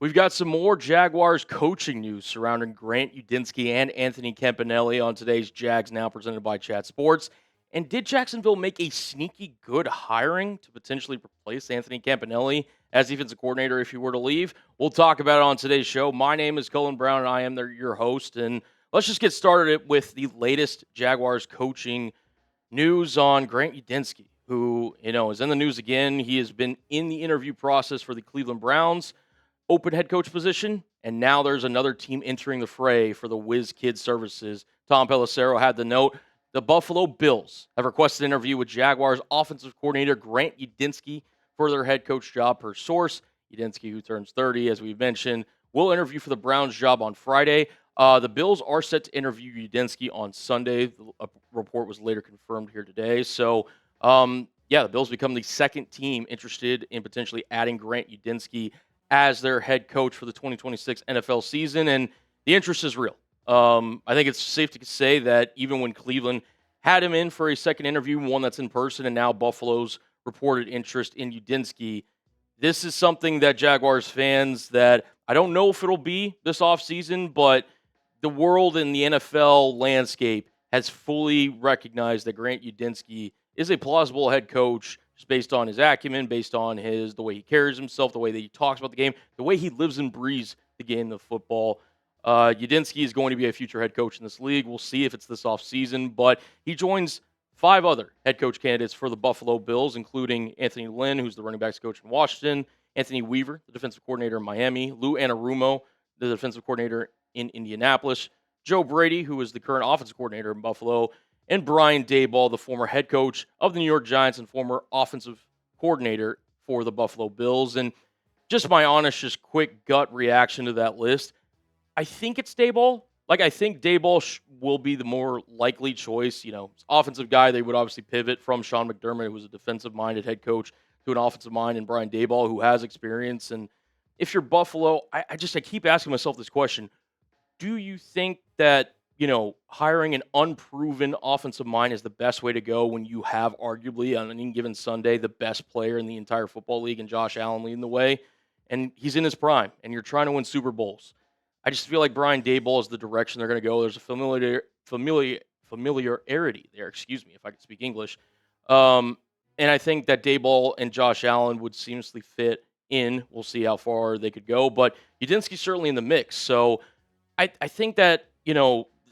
We've got some more Jaguars coaching news surrounding Grant Udinski and Anthony Campanile on today's Jags Now, presented by Chat Sports. And did Jacksonville make a sneaky good hiring to potentially replace Anthony Campanile as defensive coordinator if he were to leave? We'll talk about it on today's show. My name is Coen Brown, and I am your host. And let's just get started with the latest Jaguars coaching news on Grant Udinski, who, is in the news again. He has been in the interview process for the Cleveland Browns open head coach position, and now there's another team entering the fray for the Whiz Kid services. Tom Pelissero had the note. The Buffalo Bills have requested an interview with Jaguars offensive coordinator Grant Udinski for their head coach job per source. Udinski, who turns 30, as we've mentioned, will interview for the Browns job on Friday. The Bills are set to interview Udinski on Sunday. A report was later confirmed here today. So, the Bills become the second team interested in potentially adding Grant Udinski as their head coach for the 2026 NFL season, and the interest is real. I think it's safe to say that even when Cleveland had him in for a second interview, one that's in person, and now Buffalo's reported interest in Udinski, this is something that Jaguars fans, that I don't know if it'll be this offseason, but the world in the NFL landscape has fully recognized that Grant Udinski is a plausible head coach just based on his acumen, based on the way he carries himself, the way that he talks about the game, the way he lives and breathes the game of football. Udinski is going to be a future head coach in this league. We'll see if it's this offseason, but he joins 5 other head coach candidates for the Buffalo Bills, including Anthony Lynn, who's the running backs coach in Washington, Anthony Weaver, the defensive coordinator in Miami, Lou Anarumo, the defensive coordinator in Indianapolis, Joe Brady, who is the current offensive coordinator in Buffalo, and Brian Daboll, the former head coach of the New York Giants and former offensive coordinator for the Buffalo Bills. And just my honest, quick gut reaction to that list, I think it's Daboll. I think Daboll will be the more likely choice. Offensive guy, they would obviously pivot from Sean McDermott, who was a defensive-minded head coach, to an offensive mind, and Brian Daboll, who has experience. And if you're Buffalo, I keep asking myself this question. Do you think that hiring an unproven offensive mind is the best way to go when you have arguably on any given Sunday the best player in the entire football league and Josh Allen leading the way, and he's in his prime, and you're trying to win Super Bowls? I just feel like Brian Daboll is the direction they're going to go. There's a familiarity there, excuse me, if I could speak English. And I think that Daboll and Josh Allen would seamlessly fit in. We'll see how far they could go, but Udinski's certainly in the mix. So I think that,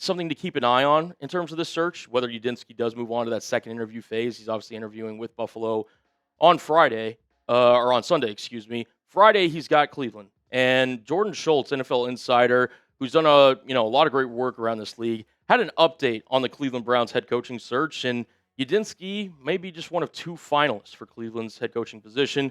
something to keep an eye on in terms of this search, whether Udinski does move on to that second interview phase. He's obviously interviewing with Buffalo on Friday, or on Sunday, excuse me. Friday, he's got Cleveland. And Jordan Schultz, NFL insider, who's done a lot of great work around this league, had an update on the Cleveland Browns head coaching search, and Udinski may be just one of 2 finalists for Cleveland's head coaching position.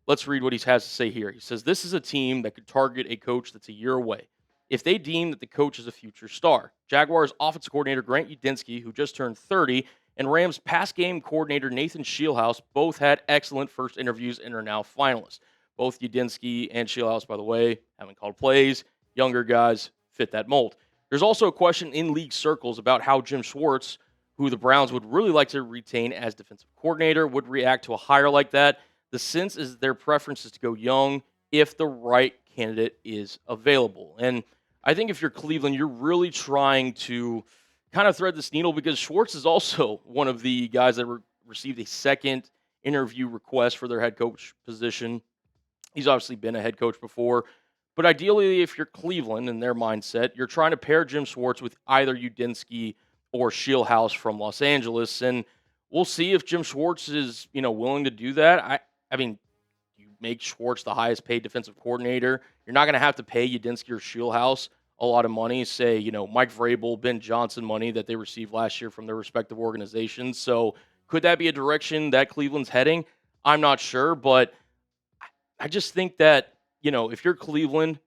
Let's read what he has to say here. He says, "This is a team that could target a coach that's a year away if they deem that the coach is a future star. Jaguars offensive coordinator Grant Udinski, who just turned 30, and Rams pass game coordinator Nathan Scheelhaus both had excellent first interviews and are now finalists. Both Udinski and Scheelhaus, by the way, haven't called plays. Younger guys fit that mold. There's also a question in league circles about how Jim Schwartz, who the Browns would really like to retain as defensive coordinator, would react to a hire like that. The sense is their preference is to go young if the right candidate is available." And I think if you're Cleveland, you're really trying to kind of thread this needle, because Schwartz is also one of the guys that received a second interview request for their head coach position. He's obviously been a head coach before. But ideally, if you're Cleveland and their mindset, you're trying to pair Jim Schwartz with either Udinski or Scheelhaus from Los Angeles. And we'll see if Jim Schwartz is, willing to do that. I mean, you make Schwartz the highest paid defensive coordinator. You're not going to have to pay Udinski or Scheelhaus a lot of money, say, Mike Vrabel, Ben Johnson money that they received last year from their respective organizations. So could that be a direction that Cleveland's heading? I'm not sure, but I just think that, if you're Cleveland,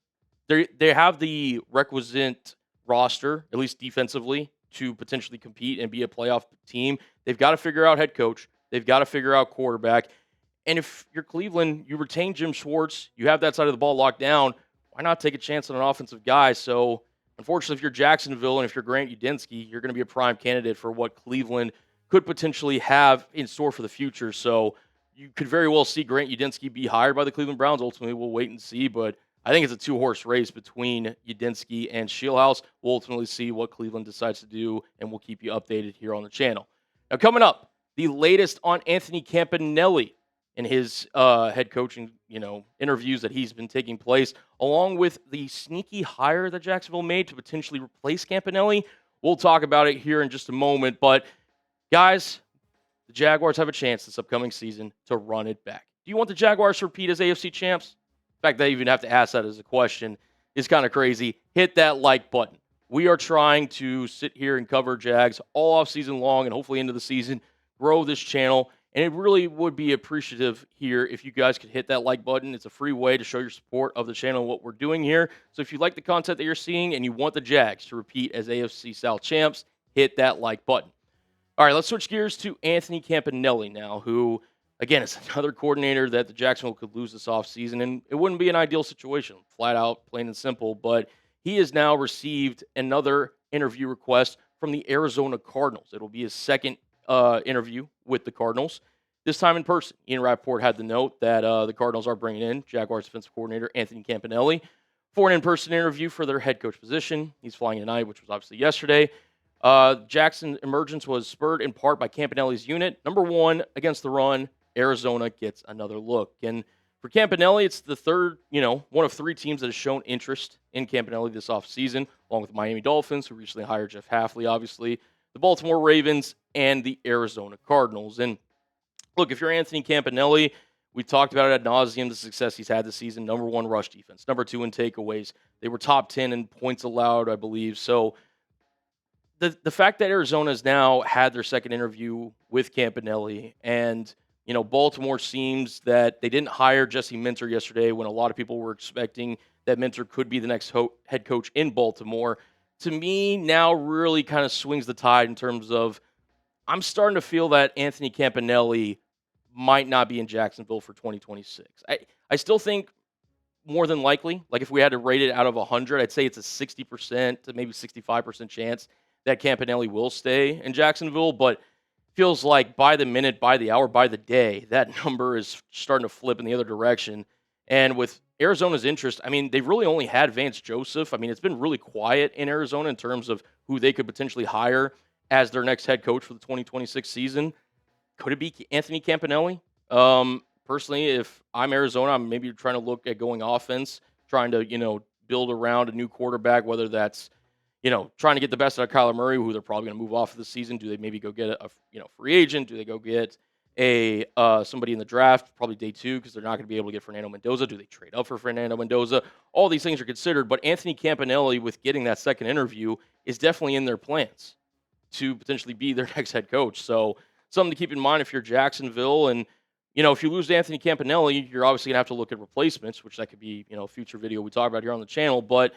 they have the requisite roster, at least defensively, to potentially compete and be a playoff team. They've got to figure out head coach. They've got to figure out quarterback. And if you're Cleveland, you retain Jim Schwartz, you have that side of the ball locked down, why not take a chance on an offensive guy? So, unfortunately, if you're Jacksonville and if you're Grant Udinski, you're going to be a prime candidate for what Cleveland could potentially have in store for the future. So, you could very well see Grant Udinski be hired by the Cleveland Browns. Ultimately, we'll wait and see. But I think it's a two-horse race between Udinski and Shieldhouse. We'll ultimately see what Cleveland decides to do, and we'll keep you updated here on the channel. Now, coming up, the latest on Anthony Campanile and his head coaching, interviews that he's been taking place, along with the sneaky hire that Jacksonville made to potentially replace Campanile. We'll talk about it here in just a moment. But, guys, the Jaguars have a chance this upcoming season to run it back. Do you want the Jaguars to repeat as AFC champs? The fact that I even have to ask that as a question is kind of crazy. Hit that like button. We are trying to sit here and cover Jags all off season long and hopefully into the season, grow this channel. And it really would be appreciative here if you guys could hit that like button. It's a free way to show your support of the channel and what we're doing here. So if you like the content that you're seeing and you want the Jags to repeat as AFC South champs, hit that like button. All right, let's switch gears to Anthony Campanile now, who, again, is another coordinator that the Jacksonville could lose this offseason, and it wouldn't be an ideal situation, flat out, plain and simple, but he has now received another interview request from the Arizona Cardinals. It'll be his second interview with the Cardinals, this time in person. Ian Rappaport had the note that the Cardinals are bringing in Jaguars defensive coordinator Anthony Campanile for an in-person interview for their head coach position. He's flying tonight, which was obviously yesterday. Jackson's emergence was spurred in part by Campanile's unit. Number one, against the run, Arizona gets another look. And for Campanile, it's the third, one of three teams that has shown interest in Campanile this offseason, along with the Miami Dolphins, who recently hired Jeff Hafley, obviously, the Baltimore Ravens, and the Arizona Cardinals. And look, if you're Anthony Campanile, we talked about it ad nauseum, the success he's had this season. Number one rush defense, number two in takeaways. They were top 10 in points allowed, I believe. So the fact that Arizona has now had their second interview with Campanile, and Baltimore seems that they didn't hire Jesse Minter yesterday when a lot of people were expecting that Minter could be the next head coach in Baltimore. To me, now really kind of swings the tide in terms of I'm starting to feel that Anthony Campanile might not be in Jacksonville for 2026. I still think more than likely, like if we had to rate it out of 100, I'd say it's a 60% to maybe 65% chance that Campanile will stay in Jacksonville, but feels like by the minute, by the hour, by the day, that number is starting to flip in the other direction. And with Arizona's interest, they've really only had Vance Joseph. It's been really quiet in Arizona in terms of who they could potentially hire as their next head coach for the 2026 season. Could it be Anthony Campanile? Personally, if I'm Arizona, I'm maybe trying to look at going offense, trying to, build around a new quarterback, whether that's trying to get the best out of Kyler Murray, who they're probably going to move off of the season. Do they maybe go get a free agent? Do they go get a somebody in the draft, probably day two, because they're not going to be able to get Fernando Mendoza? Do they trade up for Fernando Mendoza? All these things are considered, but Anthony Campanile, with getting that second interview, is definitely in their plans to potentially be their next head coach. So something to keep in mind if you're Jacksonville. And, if you lose to Anthony Campanile, you're obviously going to have to look at replacements, which that could be, a future video we talk about here on the channel. But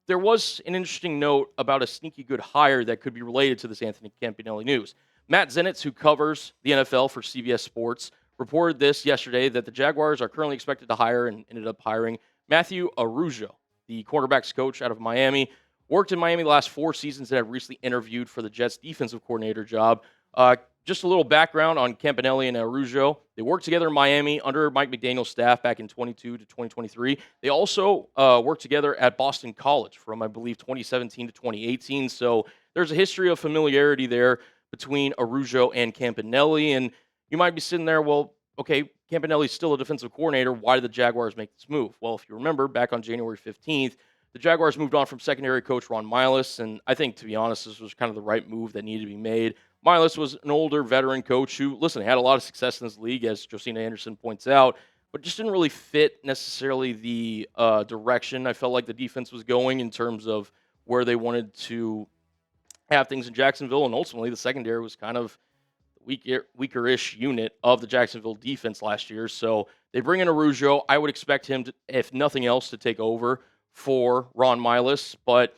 there was an interesting note about a sneaky good hire that could be related to this Anthony Campanile news. Matt Zenitz, who covers the NFL for CBS Sports, reported this yesterday that the Jaguars are currently expected to hire and ended up hiring Mathieu Araujo, the cornerbacks coach out of Miami. Worked in Miami the last 4 seasons and have recently interviewed for the Jets defensive coordinator job. Just a little background on Campanile and Araujo. They worked together in Miami under Mike McDaniel's staff back in 22 to 2023. They also worked together at Boston College from, I believe, 2017 to 2018. So there's a history of familiarity there between Araujo and Campanile. And you might be sitting there, well, okay, Campanile's still a defensive coordinator. Why did the Jaguars make this move? Well, if you remember, back on January 15th, the Jaguars moved on from secondary coach Ron Miles, and I think, to be honest, this was kind of the right move that needed to be made. Miles was an older veteran coach who, listen, had a lot of success in this league, as Josina Anderson points out, but just didn't really fit necessarily the direction I felt like the defense was going in terms of where they wanted to have things in Jacksonville, and ultimately the secondary was kind of weaker-ish unit of the Jacksonville defense last year. So they bring in Araujo. I would expect him to, if nothing else, to take over for Ron Miles. But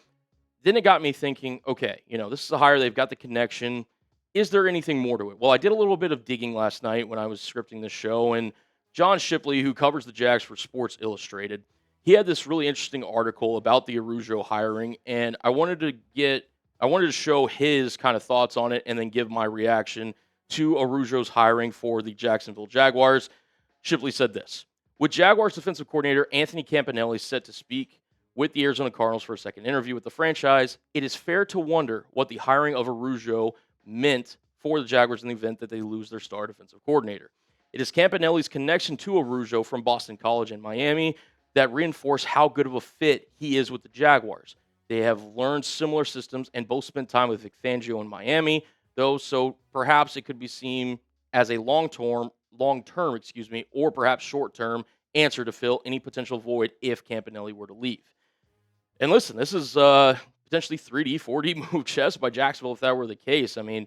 then it got me thinking, okay, this is a hire. They've got the connection. Is there anything more to it? Well, I did a little bit of digging last night when I was scripting this show, and John Shipley, who covers the Jags for Sports Illustrated, he had this really interesting article about the Araujo hiring, and I wanted to show his kind of thoughts on it and then give my reaction to Araujo's hiring for the Jacksonville Jaguars. Shipley said this: With Jaguars defensive coordinator Anthony Campanile set to speak with the Arizona Cardinals for a second interview with the franchise, it is fair to wonder what the hiring of Araujo meant for the Jaguars in the event that they lose their star defensive coordinator. It is Campanile's connection to Araujo from Boston College and Miami that reinforce how good of a fit he is with the Jaguars. They have learned similar systems and both spent time with Vic Fangio in Miami, though, so perhaps it could be seen as a long-term, or perhaps short-term answer to fill any potential void if Campanile were to leave. And listen, this is potentially 3D, 4D move chess by Jacksonville if that were the case. I mean,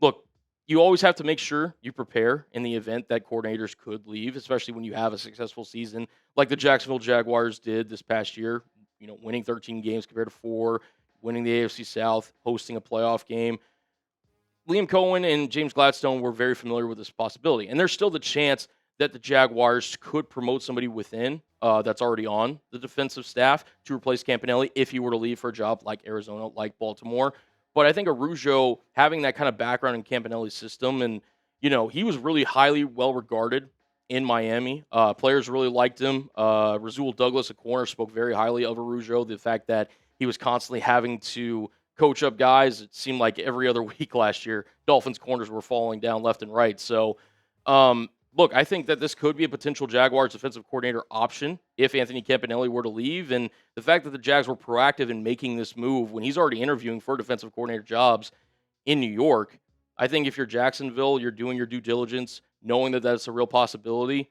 look, you always have to make sure you prepare in the event that coordinators could leave, especially when you have a successful season like the Jacksonville Jaguars did this past year, winning 13 games compared to 4, winning the AFC South, hosting a playoff game. Liam Coen and James Gladstone were very familiar with this possibility. And there's still the chance that the Jaguars could promote somebody within that's already on the defensive staff to replace Campanile if he were to leave for a job like Arizona, like Baltimore. But I think Araujo, having that kind of background in Campanile's system, and, he was really highly well-regarded in Miami. Players really liked him. Rasul Douglas, a corner, spoke very highly of Araujo. The fact that he was constantly having to coach up guys. It seemed like every other week last year, Dolphins corners were falling down left and right. So, look, I think that this could be a potential Jaguars defensive coordinator option if Anthony Campanile were to leave. And the fact that the Jags were proactive in making this move when he's already interviewing for defensive coordinator jobs in New York, I think if you're Jacksonville, you're doing your due diligence, knowing that that's a real possibility.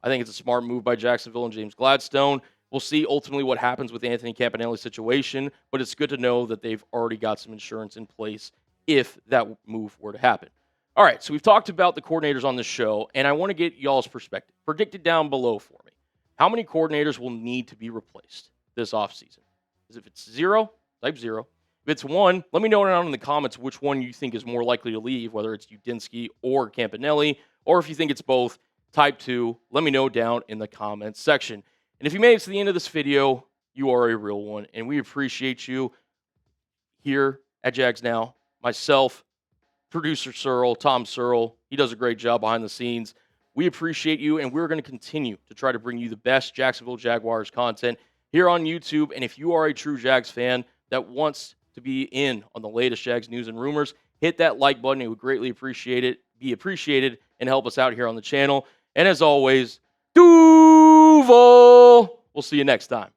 I think it's a smart move by Jacksonville and James Gladstone. We'll see ultimately what happens with Anthony Campanile's situation, but it's good to know that they've already got some insurance in place if that move were to happen. All right, so we've talked about the coordinators on this show, and I want to get y'all's perspective. Predict it down below for me. How many coordinators will need to be replaced this offseason? If it's 0, type 0. If it's 1, let me know down in the comments which one you think is more likely to leave, whether it's Udinski or Campanile, or if you think it's both, type 2. Let me know down in the comments section. And if you made it to the end of this video, you are a real one, and we appreciate you here at Jags Now. Myself, producer Tom Searle, he does a great job behind the scenes. We appreciate you, and we're going to continue to try to bring you the best Jacksonville Jaguars content here on YouTube. And if you are a true Jags fan that wants to be in on the latest Jags news and rumors, hit that like button. It would greatly be appreciated, and help us out here on the channel. And as always, Duval! We'll see you next time.